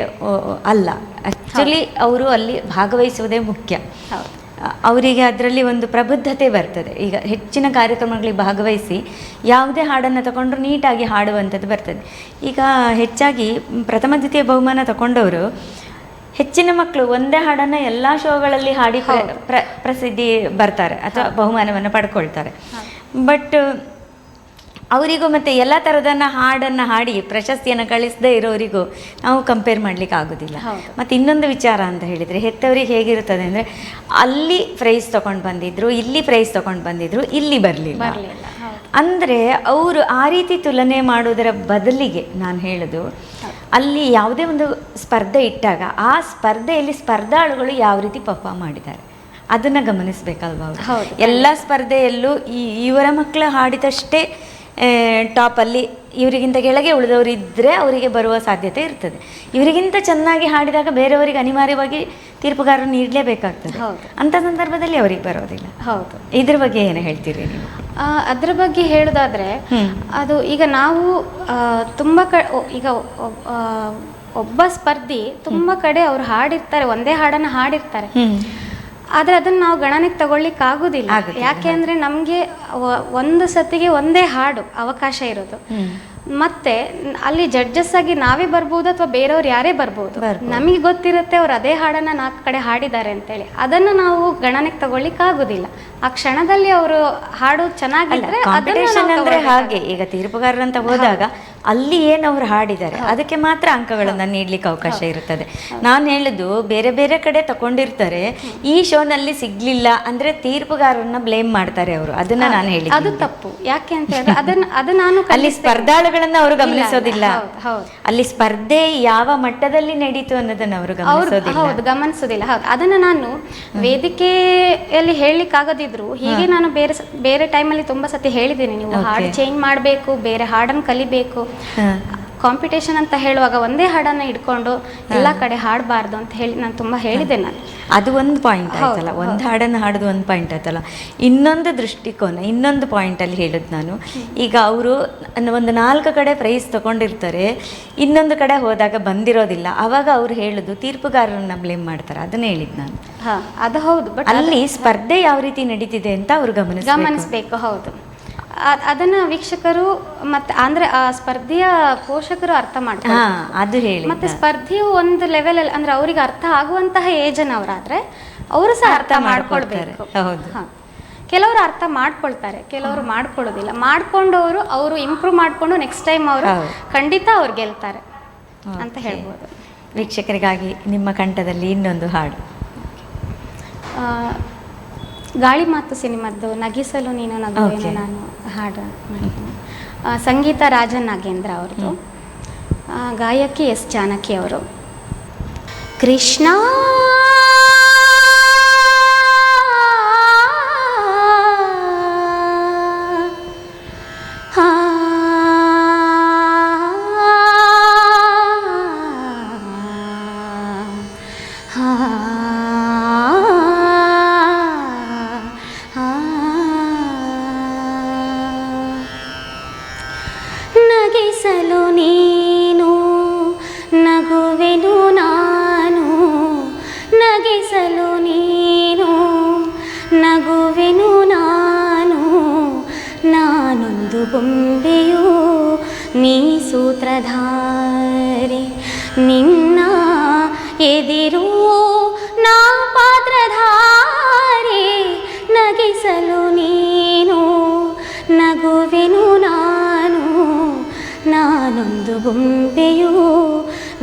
[SPEAKER 1] ಅಲ್ಲ. ಆ್ಯಕ್ಚುಲಿ ಅವರು ಅಲ್ಲಿ ಭಾಗವಹಿಸುವುದೇ ಮುಖ್ಯ. ಅವರಿಗೆ ಅದರಲ್ಲಿ ಒಂದು ಪ್ರಬುದ್ಧತೆ ಬರ್ತದೆ. ಈಗ ಹೆಚ್ಚಿನ ಕಾರ್ಯಕ್ರಮಗಳಿಗೆ ಭಾಗವಹಿಸಿ ಯಾವುದೇ ಹಾಡನ್ನು ತಗೊಂಡ್ರು ನೀಟಾಗಿ ಹಾಡುವಂಥದ್ದು ಬರ್ತದೆ. ಈಗ ಹೆಚ್ಚಾಗಿ ಪ್ರಥಮ ದ್ವಿತೀಯ ಬಹುಮಾನ ತಗೊಂಡವರು ಹೆಚ್ಚಿನ ಮಕ್ಕಳು ಒಂದೇ ಹಾಡನ್ನು ಎಲ್ಲ ಶೋಗಳಲ್ಲಿ ಹಾಡಿ ಪ್ರಸಿದ್ಧಿ ಬರ್ತಾರೆ ಅಥವಾ ಬಹುಮಾನವನ್ನು ಪಡ್ಕೊಳ್ತಾರೆ. ಬಟ್ ಅವರಿಗೂ ಮತ್ತು ಎಲ್ಲ ಥರದನ್ನು ಹಾಡನ್ನು ಹಾಡಿ ಪ್ರಶಸ್ತಿಯನ್ನು ಗಳಿಸದೇ ಇರೋರಿಗೂ ನಾವು ಕಂಪೇರ್ ಮಾಡಲಿಕ್ಕೆ ಆಗೋದಿಲ್ಲ. ಮತ್ತು ಇನ್ನೊಂದು ವಿಚಾರ ಅಂತ ಹೇಳಿದರೆ, ಹೆತ್ತವರಿಗೆ ಹೇಗಿರುತ್ತದೆ ಅಂದರೆ, ಅಲ್ಲಿ ಪ್ರೈಸ್ ತೊಗೊಂಡು ಬಂದಿದ್ರು, ಇಲ್ಲಿ ಪ್ರೈಸ್ ತೊಗೊಂಡು ಬಂದಿದ್ರು, ಇಲ್ಲಿ ಬರಲಿಲ್ಲ ಅಂದರೆ ಅವರು ಆ ರೀತಿ ತುಲನೆ ಮಾಡೋದರ ಬದಲಿಗೆ ನಾನು ಹೇಳೋದು, ಅಲ್ಲಿ ಯಾವುದೇ ಒಂದು ಸ್ಪರ್ಧೆ ಇಟ್ಟಾಗ ಆ ಸ್ಪರ್ಧೆಯಲ್ಲಿ ಸ್ಪರ್ಧಾಳುಗಳು ಯಾವ ರೀತಿ ಪರ್ಫಾರ್ಮ್ ಮಾಡಿದ್ದಾರೆ ಅದನ್ನು ಗಮನಿಸಬೇಕಲ್ವ ಅವರು. ಎಲ್ಲ ಸ್ಪರ್ಧೆಯಲ್ಲೂ ಇವರ ಮಕ್ಕಳು ಹಾಡಿದಷ್ಟೇ ಟಾಪಲ್ಲಿ ಇವರಿಗಿಂತ ಕೆಳಗೆ ಉಳಿದವರು ಇದ್ದರೆ ಅವರಿಗೆ ಬರುವ ಸಾಧ್ಯತೆ ಇರ್ತದೆ. ಇವರಿಗಿಂತ ಚೆನ್ನಾಗಿ ಹಾಡಿದಾಗ ಬೇರೆಯವರಿಗೆ ಅನಿವಾರ್ಯವಾಗಿ ತೀರ್ಪುಗಾರರು ನೀಡಲೇಬೇಕಾಗ್ತದೆ. ಅಂಥ ಸಂದರ್ಭದಲ್ಲಿ ಅವರಿಗೆ ಬರೋದಿಲ್ಲ.
[SPEAKER 2] ಹೌದು,
[SPEAKER 1] ಇದ್ರ ಬಗ್ಗೆ ಏನು ಹೇಳ್ತೀರಿ ನೀವು?
[SPEAKER 2] ಅದ್ರ ಬಗ್ಗೆ ಹೇಳೋದಾದರೆ, ಅದು ಈಗ ನಾವು ತುಂಬ ಈಗ ಒಬ್ಬ ಸ್ಪರ್ಧಿ ತುಂಬ ಕಡೆ ಅವ್ರು ಹಾಡಿರ್ತಾರೆ, ಒಂದೇ ಹಾಡನ್ನು ಹಾಡಿರ್ತಾರೆ. ಆದರೆ ಅದನ್ನು ನಾವು ಗಣನೆಗೆ ತಗೊಳ್ಳಿಕ್ಕೆ ಆಗೋದಿಲ್ಲ. ಯಾಕೆ ಅಂದರೆ ನಮಗೆ ಒಂದು ಸತಿಗೆ ಒಂದೇ ಹಾಡು ಅವಕಾಶ ಇರೋದು. ಮತ್ತೆ ಅಲ್ಲಿ ಜಡ್ಜಸ್ ಆಗಿ ನಾವೇ ಬರ್ಬೋದು ಅಥವಾ ಬೇರೆಯವ್ರು ಯಾರೇ ಬರ್ಬೋದು. ನಮಗೆ ಗೊತ್ತಿರುತ್ತೆ ಅವ್ರು ಅದೇ ಹಾಡನ್ನು 4 ಕಡೆ ಹಾಡಿದ್ದಾರೆ ಅಂತೇಳಿ. ಅದನ್ನು ನಾವು ಗಣನೆಗೆ ತಗೊಳ್ಳಿಕ್ಕೆ ಆಗೋದಿಲ್ಲ. ಆ ಕ್ಷಣದಲ್ಲಿ ಅವರು ಹಾಡು ಚೆನ್ನಾಗಿದ್ರೆ
[SPEAKER 1] ಅಂದರೆ ಹಾಗೆ ಈಗ ತೀರ್ಪುಗಾರರಂತ ಹೋದಾಗ ಅಲ್ಲಿ ಏನು ಅವ್ರು ಹಾಡಿದ್ದಾರೆ ಅದಕ್ಕೆ ಮಾತ್ರ ಅಂಕಗಳನ್ನು ನೀಡಲಿಕ್ಕೆ ಅವಕಾಶ ಇರುತ್ತದೆ. ನಾನು ಹೇಳುದು ಬೇರೆ ಬೇರೆ ಕಡೆ ತಗೊಂಡಿರ್ತಾರೆ, ಈ ಶೋನಲ್ಲಿ ಸಿಗ್ಲಿಲ್ಲ ಅಂದ್ರೆ ತೀರ್ಪುಗಾರರನ್ನ ಬ್ಲೇಮ್ ಮಾಡ್ತಾರೆ ಅವರು. ಅದನ್ನ ನಾನು ಹೇಳಿ
[SPEAKER 2] ಅದು ತಪ್ಪು. ಯಾಕೆ ಅಂತ ಹೇಳಿದ್ರೆ ಅದು ನಾನು
[SPEAKER 1] ಅಲ್ಲಿ ಸ್ಪರ್ಧಾಳುಗಳನ್ನ ಅವರು ಗಮನಿಸೋದಿಲ್ಲ. ಅಲ್ಲಿ ಸ್ಪರ್ಧೆ ಯಾವ ಮಟ್ಟದಲ್ಲಿ ನಡೀತು ಅನ್ನೋದನ್ನ ಅವರು
[SPEAKER 2] ಗಮನಿಸೋದಿಲ್ಲ. ಹೌದು, ಅದನ್ನ ನಾನು ವೇದಿಕೆಯಲ್ಲಿ ಹೇಳಲಿಕ್ಕೆ ಆಗದಿದ್ರು ಹೀಗೆ ನಾನು ಬೇರೆ ಟೈಮಲ್ಲಿ ತುಂಬಾ ಸತಿ ಹೇಳಿದ್ದೀನಿ, ನೀವು ಹಾಡು ಚೇಂಜ್ ಮಾಡಬೇಕು, ಬೇರೆ ಹಾಡನ್ನು ಕಲಿಬೇಕು. ಕಾಂಪಿಟೇಷನ್ ಅಂತ ಹೇಳುವಾಗ ಒಂದೇ ಹಾಡನ್ನು ಇಟ್ಕೊಂಡು ಎಲ್ಲ ಕಡೆ ಹಾಡಬಾರ್ದು ಅಂತ ಹೇಳಿ ನಾನು ತುಂಬ ಹೇಳಿದೆ. ನಾನು
[SPEAKER 1] ಅದು ಒಂದು ಪಾಯಿಂಟ್ ಆಯ್ತಲ್ಲ, ಒಂದು ಹಾಡನ್ನು ಹಾಡೋದು ಒಂದು ಪಾಯಿಂಟ್ ಆಯ್ತಲ್ಲ. ಇನ್ನೊಂದು ದೃಷ್ಟಿಕೋನ, ಇನ್ನೊಂದು ಪಾಯಿಂಟಲ್ಲಿ ಹೇಳೋದು ನಾನು, ಈಗ ಅವರು ಒಂದು 4 ಕಡೆ ಪ್ರೈಸ್ ತಗೊಂಡಿರ್ತಾರೆ, ಇನ್ನೊಂದು ಕಡೆ ಹೋದಾಗ ಬಂದಿರೋದಿಲ್ಲ, ಆವಾಗ ಅವ್ರು ಹೇಳೋದು ತೀರ್ಪುಗಾರರನ್ನ ಬ್ಲೇಮ್ ಮಾಡ್ತಾರೆ. ಅದನ್ನೇ ಹೇಳಿದ್ದು ನಾನು.
[SPEAKER 2] ಅದು ಹೌದು, ಬಟ್
[SPEAKER 1] ಅಲ್ಲಿ ಸ್ಪರ್ಧೆ ಯಾವ ರೀತಿ ನಡೀತಿದೆ ಅಂತ ಅವ್ರು
[SPEAKER 2] ಗಮನಿಸಬೇಕು. ಹೌದು, ಅದನ್ನ ವೀಕ್ಷಕರು ಮತ್ತೆ ಅಂದ್ರೆ ಆ ಸ್ಪರ್ಧೆಯ ಪೋಷಕರು ಅರ್ಥ ಮಾಡ್ತಾರೆ.
[SPEAKER 1] ಅದು ಹೇಳಿ.
[SPEAKER 2] ಮತ್ತೆ ಸ್ಪರ್ಧೆಯು ಒಂದು ಲೆವೆಲ್ ಅಲ್ಲಿ ಅಂದ್ರೆ ಅವರಿಗೆ ಅರ್ಥ ಆಗುವಂತಹ ಏಜನ್ ಅವರಾದ್ರೆ ಅವರು ಸಹ ಅರ್ಥ ಮಾಡ್ಕೊಳ್ಬೇಕು. ಕೆಲವರು ಅರ್ಥ ಮಾಡ್ಕೊಳ್ತಾರೆ, ಕೆಲವರು ಮಾಡ್ಕೊಳ್ಳೋದಿಲ್ಲ. ಮಾಡ್ಕೊಂಡವರು ಅವರು ಇಂಪ್ರೂವ್ ಮಾಡಿಕೊಂಡು ನೆಕ್ಸ್ಟ್ ಟೈಮ್ ಅವರು ಖಂಡಿತ ಅವ್ರು ಗೆಲ್ತಾರೆ ಅಂತ ಹೇಳ್ಬೋದು.
[SPEAKER 1] ವೀಕ್ಷಕರಿಗಾಗಿ ನಿಮ್ಮ ಕಂಠದಲ್ಲಿ ಇನ್ನೊಂದು ಹಾಡು.
[SPEAKER 2] ಗಾಳಿ ಮಾತು ಸಿನಿಮಾದ್ದು ನಗಿಸಲು ನೀನು ನಗುವೇನು ನಾನು ಹಾಡು ಮಾಡಿದ್ದೀನಿ. ಸಂಗೀತ ರಾಜನ್ ನಾಗೇಂದ್ರ ಅವ್ರದ್ದು, ಗಾಯಕಿ ಎಸ್ ಜಾನಕಿ ಅವರು. ಕೃಷ್ಣ ನಗಿಸಲು ನೀನು ನಗುವೆನು ನಾನು, ನಗಿಸಲು ನೀನು ನಗುವೆನು ನಾನು, ನಾನೊಂದು ಬೊಂಬೆಯು ನೀ ಸೂತ್ರಧಾರಿ, ನಿನ್ನ ಎದಿರು ನಾ ಪಾತ್ರಧಾರಿ, ನಗಿಸಲು ನೀನು ನಗುವೆನು ನಾನು, ನಾನೊಂದು ಬೊಂಬೆಯು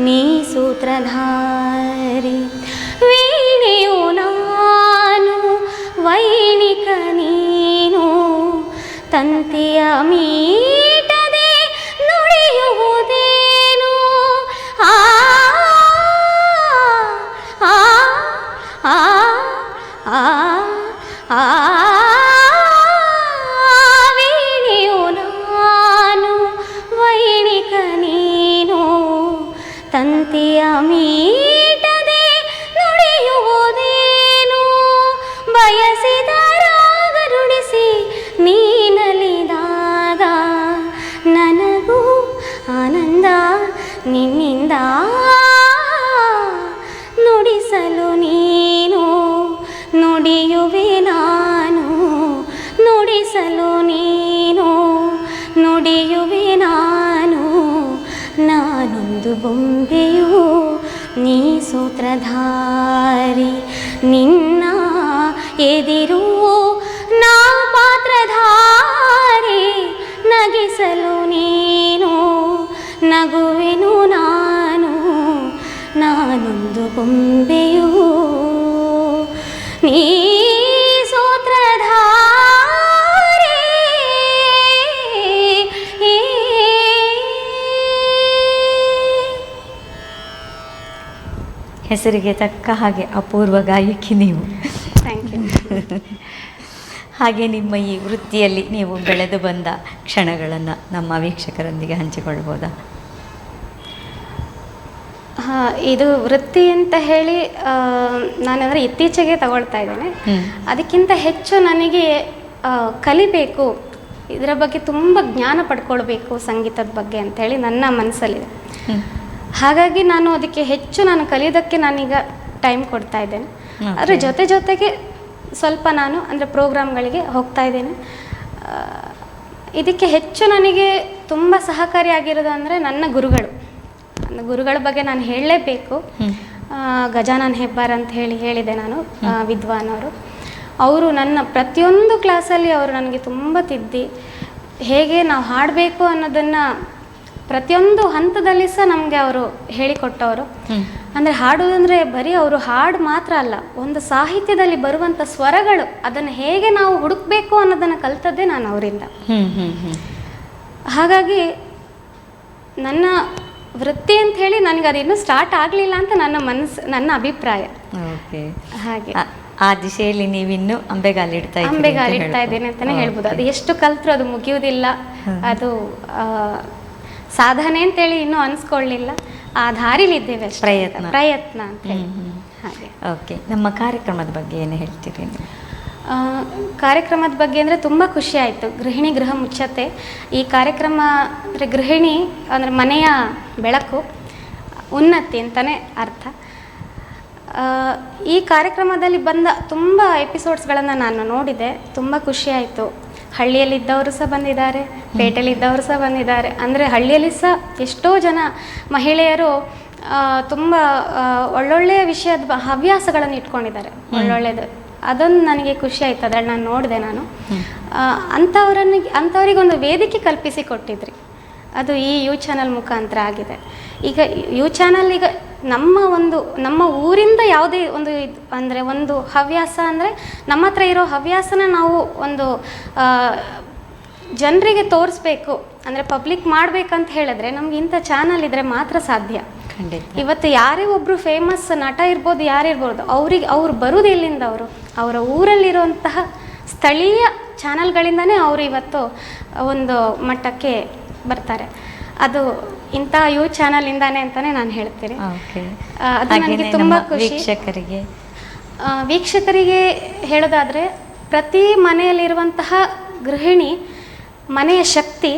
[SPEAKER 2] ನೀ ಸೂತ್ರಧಾರಿ, ವೀಣೆಯು ನಾನು ವೈಣಿಕ ನೀನು, ತಂತಿಯ ಮೀಟದೆ ನುಡಿಯುವುದೇನು, ಆ ಆ ಆ ಆ ಆ ವೀಣೆಯು ನಾನು ವೈಣಿಕ ನೀನು, ತಂತಿಯ ಮೀಟದೆ ನುಡಿಯುವುದೇನು, ಬಯಸಿದ ರಾಗ ನುಡಿಸಿ ನೀನಲಿದಾಗ ನನಗೂ ಆನಂದ ನಿನ್ನಿಂದ, ನುಡಿಸಲು ನೀನು ನುಡಿಯುವೆ ನಾನು, ನುಡಿಸಲು ನೀನು ನುಡಿಯುವೆ ನಾನು, ನಾನೊಂದು ಬೊಂಬೆಯು ನೀ ಸೂತ್ರಧಾರಿ, ನಿನ್ನ ಎದಿರು ನಾ ಪಾತ್ರಧಾರಿ, ನಗಿಸಲು ನೀನು ನಗುವೆನು ನಾನು, ನಾನೊಂದು ಬೊಂಬೆಯು ನೀ ಸೂತ್ರಧಾರಿ.
[SPEAKER 1] ಹೆಸರಿಗೆ ತಕ್ಕ ಹಾಗೆ ಅಪೂರ್ವ ಗಾಯಕಿ ನೀವು.
[SPEAKER 2] Thank you.
[SPEAKER 1] ಹಾಗೆ ನಿಮ್ಮ ಈ ವೃತ್ತಿಯಲ್ಲಿ ನೀವು ಬೆಳೆದು ಬಂದ ಕ್ಷಣಗಳನ್ನು ನಮ್ಮ ವೀಕ್ಷಕರೊಂದಿಗೆ ಹಂಚಿಕೊಳ್ಬೋದಾ?
[SPEAKER 2] ಇದು ವೃತ್ತಿ ಅಂತ ಹೇಳಿ ನಾನಂದರೆ ಇತ್ತೀಚೆಗೆ ತಗೊಳ್ತಾ ಇದ್ದೇನೆ. ಅದಕ್ಕಿಂತ ಹೆಚ್ಚು ನನಗೆ ಕಲಿಬೇಕು, ಇದರ ಬಗ್ಗೆ ತುಂಬ ಜ್ಞಾನ ಪಡ್ಕೊಳ್ಬೇಕು ಸಂಗೀತದ ಬಗ್ಗೆ ಅಂಥೇಳಿ ನನ್ನ ಮನಸ್ಸಲ್ಲಿದೆ. ಹಾಗಾಗಿ ನಾನು ಅದಕ್ಕೆ ಹೆಚ್ಚು ನಾನು ಕಲಿಯೋದಕ್ಕೆ ನಾನೀಗ ಟೈಮ್ ಕೊಡ್ತಾ ಇದ್ದೇನೆ. ಅದರ ಜೊತೆಗೆ ಸ್ವಲ್ಪ ನಾನು ಅಂದರೆ ಪ್ರೋಗ್ರಾಮ್ಗಳಿಗೆ ಹೋಗ್ತಾ ಇದ್ದೇನೆ. ಇದಕ್ಕೆ ಹೆಚ್ಚು ನನಗೆ ತುಂಬ ಸಹಕಾರಿಯಾಗಿರೋದು ಅಂದರೆ ನನ್ನ ಗುರುಗಳ ಬಗ್ಗೆ ನಾನು ಹೇಳಲೇಬೇಕು. ಗಜಾನನ್ ಹೆಬ್ಬಾರ್ ಅಂತ ಹೇಳಿದೆ ನಾನು, ವಿದ್ವಾನ್ ಅವರು ನನ್ನ ಪ್ರತಿಯೊಂದು ಕ್ಲಾಸಲ್ಲಿ ಅವರು ನನಗೆ ತುಂಬ ತಿದ್ದಿ ಹೇಗೆ ನಾವು ಹಾಡಬೇಕು ಅನ್ನೋದನ್ನು ಪ್ರತಿಯೊಂದು ಹಂತದಲ್ಲಿ ಸಹ ನಮಗೆ ಅವರು ಹೇಳಿಕೊಟ್ಟವರು. ಅಂದರೆ ಹಾಡುವುದಂದರೆ ಬರೀ ಅವರು ಹಾಡು ಮಾತ್ರ ಅಲ್ಲ, ಒಂದು ಸಾಹಿತ್ಯದಲ್ಲಿ ಬರುವಂಥ ಸ್ವರಗಳು ಅದನ್ನು ಹೇಗೆ ನಾವು ಹುಡುಕಬೇಕು ಅನ್ನೋದನ್ನು ಕಲಿತದ್ದೇ ನಾನು ಅವರಿಂದ. ಹಾಗಾಗಿ ನನ್ನ ವೃತ್ತಿ ಅಂತ ಹೇಳಿ ನನಗೆ ಅದಿನ್ನೂ ಸ್ಟಾರ್ಟ್ ಆಗಲಿಲ್ಲ ಅಂತ ನನ್ನ ಅಭಿಪ್ರಾಯ. ಹಾಗೆ
[SPEAKER 1] ಆ ದಿಶೆಯಲ್ಲಿ ನೀವಿನ್ನೂ ಅಂಬೆಗಾಲಿಡ್ತಾ
[SPEAKER 2] ಇದ್ದೇನೆ ಅಂತಲೇ ಹೇಳ್ಬೋದು. ಅದು ಎಷ್ಟು ಕಲ್ತ್ರೂ ಅದು ಮುಗಿಯುವುದಿಲ್ಲ, ಅದು ಸಾಧನೆ ಅಂತೇಳಿ ಇನ್ನೂ ಅನಿಸ್ಕೊಳ್ಳಿಲ್ಲ, ಆ ದಾರಿಲಿದ್ದೇವೆ, ಪ್ರಯತ್ನ ಅಂತ ಹೇಳಿ. ಹಾಗೆ
[SPEAKER 1] ಓಕೆ, ನಮ್ಮ ಕಾರ್ಯಕ್ರಮದ ಬಗ್ಗೆ ಏನು ಹೇಳ್ತೀರಿ?
[SPEAKER 2] ಕಾರ್ಯಕ್ರಮದ ಬಗ್ಗೆ ಅಂದರೆ ತುಂಬ ಖುಷಿ ಆಯಿತು. ಗೃಹಿಣಿ ಗೃಹ ಮುಚ್ಚತೆ ಈ ಕಾರ್ಯಕ್ರಮ ಅಂದರೆ ಗೃಹಿಣಿ ಅಂದರೆ ಮನೆಯ ಬೆಳಕು, ಉನ್ನತಿ ಅಂತಲೇ ಅರ್ಥ. ಈ ಕಾರ್ಯಕ್ರಮದಲ್ಲಿ ಬಂದ ತುಂಬ ಎಪಿಸೋಡ್ಸ್ಗಳನ್ನು ನಾನು ನೋಡಿದೆ, ತುಂಬ ಖುಷಿಯಾಯಿತು. ಹಳ್ಳಿಯಲ್ಲಿದ್ದವರು ಸಹ ಬಂದಿದ್ದಾರೆ, ಪೇಟೆಯಲ್ಲಿದ್ದವರು ಸಹ ಬಂದಿದ್ದಾರೆ. ಅಂದರೆ ಹಳ್ಳಿಯಲ್ಲಿ ಸಹ ಎಷ್ಟೋ ಜನ ಮಹಿಳೆಯರು ತುಂಬ ಒಳ್ಳೊಳ್ಳೆಯ ವಿಷಯದ ಹವ್ಯಾಸಗಳನ್ನು ಇಟ್ಕೊಂಡಿದ್ದಾರೆ, ಒಳ್ಳೊಳ್ಳೆಯದು ಅದೊಂದು ನನಗೆ ಖುಷಿ ಆಯ್ತು. ಅದ್ರಲ್ಲಿ ನಾನು ನೋಡಿದೆ. ನಾನು ಅಂಥವರಿಗೊಂದು ವೇದಿಕೆ ಕಲ್ಪಿಸಿ ಕೊಟ್ಟಿದ್ರಿ. ಅದು ಈ ಯು ಚಾನಲ್ ಮುಖಾಂತರ ಆಗಿದೆ. ಈಗ ಯು ಚಾನಲ್ ಈಗ ನಮ್ಮ ಊರಿಂದ ಯಾವುದೇ ಒಂದು ಅಂದರೆ ಒಂದು ಹವ್ಯಾಸ ಅಂದರೆ ನಮ್ಮ ಹತ್ರ ಇರೋ ಹವ್ಯಾಸನ ನಾವು ಒಂದು ಜನರಿಗೆ ತೋರಿಸ್ಬೇಕು ಅಂದರೆ ಪಬ್ಲಿಕ್ ಮಾಡಬೇಕಂತ ಹೇಳಿದ್ರೆ ನಮ್ಗೆ ಇಂಥ ಚಾನಲ್ ಇದ್ದರೆ ಮಾತ್ರ ಸಾಧ್ಯ. ಇವತ್ತು ಯಾರೇ ಒಬ್ಬರು ಫೇಮಸ್ ನಟ ಇರ್ಬೋದು, ಯಾರಿರ್ಬೋದು, ಅವ್ರು ಬರೋದು ಎಲ್ಲಿಂದ? ಅವರ ಊರಲ್ಲಿರುವಂತಹ ಸ್ಥಳೀಯ ಚಾನಲ್ಗಳಿಂದನೇ ಅವರು ಇವತ್ತು ಒಂದು ಮಟ್ಟಕ್ಕೆ ಬರ್ತಾರೆ. ಅದು ಇಂಥ ಯು ಚಾನಲಿಂದಾನೆ ಅಂತಲೇ ನಾನು ಹೇಳ್ತೀನಿ. ಅದು ನನಗೆ ತುಂಬ ಖುಷಿ. ವೀಕ್ಷಕರಿಗೆ ಹೇಳೋದಾದರೆ, ಪ್ರತಿ ಮನೆಯಲ್ಲಿರುವಂತಹ ಗೃಹಿಣಿ ಮನೆಯ ಶಕ್ತಿ,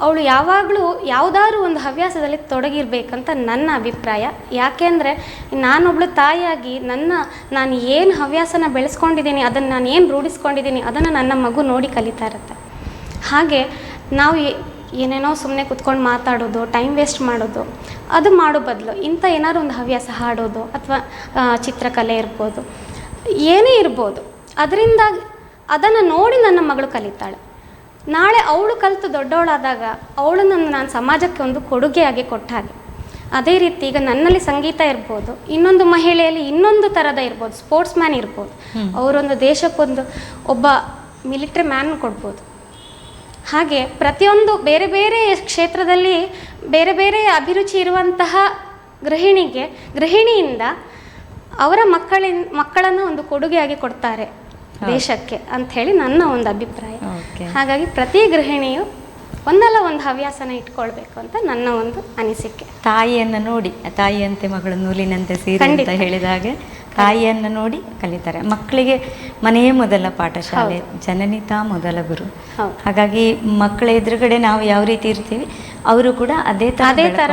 [SPEAKER 2] ಅವಳು ಯಾವಾಗಲೂ ಯಾವುದಾದ್ರೂ ಒಂದು ಹವ್ಯಾಸದಲ್ಲಿ ತೊಡಗಿರ್ಬೇಕಂತ ನನ್ನ ಅಭಿಪ್ರಾಯ. ಯಾಕೆಂದರೆ ನಾನೊಬ್ಳು ತಾಯಿಯಾಗಿ ನಾನು ಏನು ಹವ್ಯಾಸನ ಬೆಳೆಸ್ಕೊಂಡಿದ್ದೀನಿ, ಅದನ್ನು ನಾನು ಏನು ರೂಢಿಸ್ಕೊಂಡಿದ್ದೀನಿ, ಅದನ್ನು ನನ್ನ ಮಗು ನೋಡಿ ಕಲಿತಾ ಇರುತ್ತೆ. ಹಾಗೆ ನಾವು ಏನೇನೋ ಸುಮ್ಮನೆ ಕುತ್ಕೊಂಡು ಮಾತಾಡೋದು, ಟೈಮ್ ವೇಸ್ಟ್ ಮಾಡೋದು, ಅದು ಮಾಡೋ ಬದಲು ಇಂಥ ಏನಾದ್ರು ಒಂದು ಹವ್ಯಾಸ, ಹಾಡೋದು ಅಥವಾ ಚಿತ್ರಕಲೆ ಇರ್ಬೋದು, ಏನೇ ಇರ್ಬೋದು, ಅದರಿಂದ ಅದನ್ನು ನೋಡಿ ನನ್ನ ಮಗಳು ಕಲಿತಾಳೆ. ನಾಳೆ ಅವಳು ಕಲಿತು ದೊಡ್ಡವಳಾದಾಗ ಅವಳನ್ನು ನಾನು ಸಮಾಜಕ್ಕೆ ಒಂದು ಕೊಡುಗೆಯಾಗಿ ಕೊಟ್ಟ ಹಾಗೆ. ಅದೇ ರೀತಿ ಈಗ ನನ್ನಲ್ಲಿ ಸಂಗೀತ ಇರ್ಬೋದು, ಇನ್ನೊಂದು ಮಹಿಳೆಯಲ್ಲಿ ಇನ್ನೊಂದು ಥರದ ಇರ್ಬೋದು, ಸ್ಪೋರ್ಟ್ಸ್ ಮ್ಯಾನ್ ಇರ್ಬೋದು, ಅವರೊಂದು ದೇಶಕ್ಕೊಂದು ಒಬ್ಬ ಮಿಲಿಟ್ರಿ ಮ್ಯಾನ್ ಕೊಡ್ಬೋದು. ಹಾಗೆ ಪ್ರತಿಯೊಂದು ಬೇರೆ ಬೇರೆ ಕ್ಷೇತ್ರದಲ್ಲಿ ಬೇರೆ ಬೇರೆ ಅಭಿರುಚಿ ಇರುವಂತಹ ಗೃಹಿಣಿಯಿಂದ ಅವರ ಮಕ್ಕಳನ್ನು ಒಂದು ಕೊಡುಗೆಯಾಗಿ ಕೊಡ್ತಾರೆ ದೇಶಕ್ಕೆ ಅಂಥೇಳಿ ನನ್ನ ಒಂದು ಅಭಿಪ್ರಾಯ. ಹಾಗಾಗಿ ಪ್ರತಿ ಗೃಹಿಣಿಯು ಒಂದಲ್ಲ ಒಂದು ಹವ್ಯಾಸನ ಇಟ್ಕೊಳ್ಬೇಕು ಅಂತ ನನ್ನ ಒಂದು ಅನಿಸಿಕೆ.
[SPEAKER 1] ತಾಯಿಯನ್ನು ನೋಡಿ, ತಾಯಿಯಂತೆ ಮಗಳು ನೂಲಿನಂತೆ ಸೀರೆ ಅಂತ ಹೇಳಿದ ಹಾಗೆ ತಾಯಿಯನ್ನು ನೋಡಿ ಕಲಿತಾರೆ. ಮಕ್ಕಳಿಗೆ ಮನೆಯೇ ಮೊದಲ ಪಾಠಶಾಲೆ, ಜನನಿತಾ ಮೊದಲ ಗುರು. ಹಾಗಾಗಿ ಮಕ್ಕಳ ಎದುರುಗಡೆ ನಾವು ಯಾವ ರೀತಿ ಇರ್ತೀವಿ, ಅವರು ಕೂಡ ಅದೇ ಥರ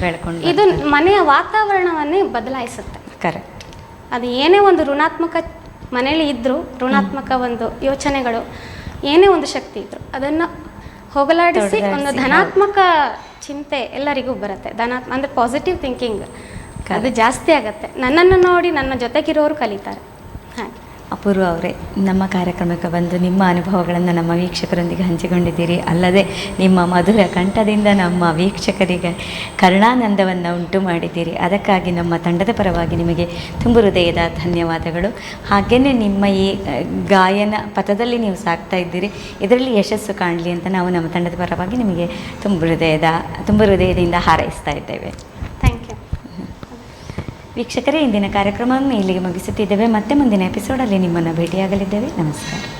[SPEAKER 1] ಬೆಳ್ಕೊಂಡು
[SPEAKER 2] ಇದು ಮನೆಯ ವಾತಾವರಣವನ್ನೇ ಬದಲಾಯಿಸುತ್ತೆ.
[SPEAKER 1] ಕರೆಕ್ಟ್.
[SPEAKER 2] ಅದು ಏನೇ ಒಂದು ಋಣಾತ್ಮಕ ಮನೇಲಿ ಇದ್ದರೂ, ಋಣಾತ್ಮಕ ಒಂದು ಯೋಚನೆಗಳು, ಏನೇ ಒಂದು ಶಕ್ತಿ ಇದ್ದರೂ ಅದನ್ನು ಹೋಗಲಾಡಿಸಿ ಒಂದು ಧನಾತ್ಮಕ ಚಿಂತೆ ಎಲ್ಲರಿಗೂ ಬರುತ್ತೆ. ಅಂದರೆ ಪಾಸಿಟಿವ್ ಥಿಂಕಿಂಗ್ ಅದು ಜಾಸ್ತಿ ಆಗುತ್ತೆ. ನನ್ನನ್ನು ನೋಡಿ ನನ್ನ ಜೊತೆಗಿರೋರು ಕಲಿತಾರೆ. ಹಾಗೆ
[SPEAKER 1] ಅಪೂರ್ವ ಅವರೇ, ನಮ್ಮ ಕಾರ್ಯಕ್ರಮಕ್ಕೆ ಬಂದು ನಿಮ್ಮ ಅನುಭವಗಳನ್ನು ನಮ್ಮ ವೀಕ್ಷಕರೊಂದಿಗೆ ಹಂಚಿಕೊಂಡಿದ್ದೀರಿ. ಅಲ್ಲದೆ ನಿಮ್ಮ ಮಧುರ ಕಂಠದಿಂದ ನಮ್ಮ ವೀಕ್ಷಕರಿಗೆ ಕರುಣಾನಂದವನ್ನು ಉಂಟು ಮಾಡಿದ್ದೀರಿ. ಅದಕ್ಕಾಗಿ ನಮ್ಮ ತಂಡದ ಪರವಾಗಿ ನಿಮಗೆ ತುಂಬ ಹೃದಯದ ಧನ್ಯವಾದಗಳು. ಹಾಗೆಯೇ ನಿಮ್ಮ ಈ ಗಾಯನ ಪಥದಲ್ಲಿ ನೀವು ಸಾಕ್ತಾ ಇದ್ದೀರಿ, ಇದರಲ್ಲಿ ಯಶಸ್ಸು ಕಾಣಲಿ ಅಂತ ನಾವು ನಮ್ಮ ತಂಡದ ಪರವಾಗಿ ನಿಮಗೆ ತುಂಬ ಹೃದಯದಿಂದ ಹಾರೈಸ್ತಾ ಇದ್ದೇವೆ.
[SPEAKER 2] Thank you.
[SPEAKER 1] ವೀಕ್ಷಕರೇ, ಇಂದಿನ ಕಾರ್ಯಕ್ರಮವನ್ನು ಇಲ್ಲಿಗೆ ಮುಗಿಸುತ್ತಿದ್ದೇವೆ. ಮತ್ತೆ ಮುಂದಿನ ಎಪಿಸೋಡಲ್ಲಿ ನಿಮ್ಮನ್ನು ಭೇಟಿಯಾಗಲಿದ್ದೇವೆ. ನಮಸ್ಕಾರ.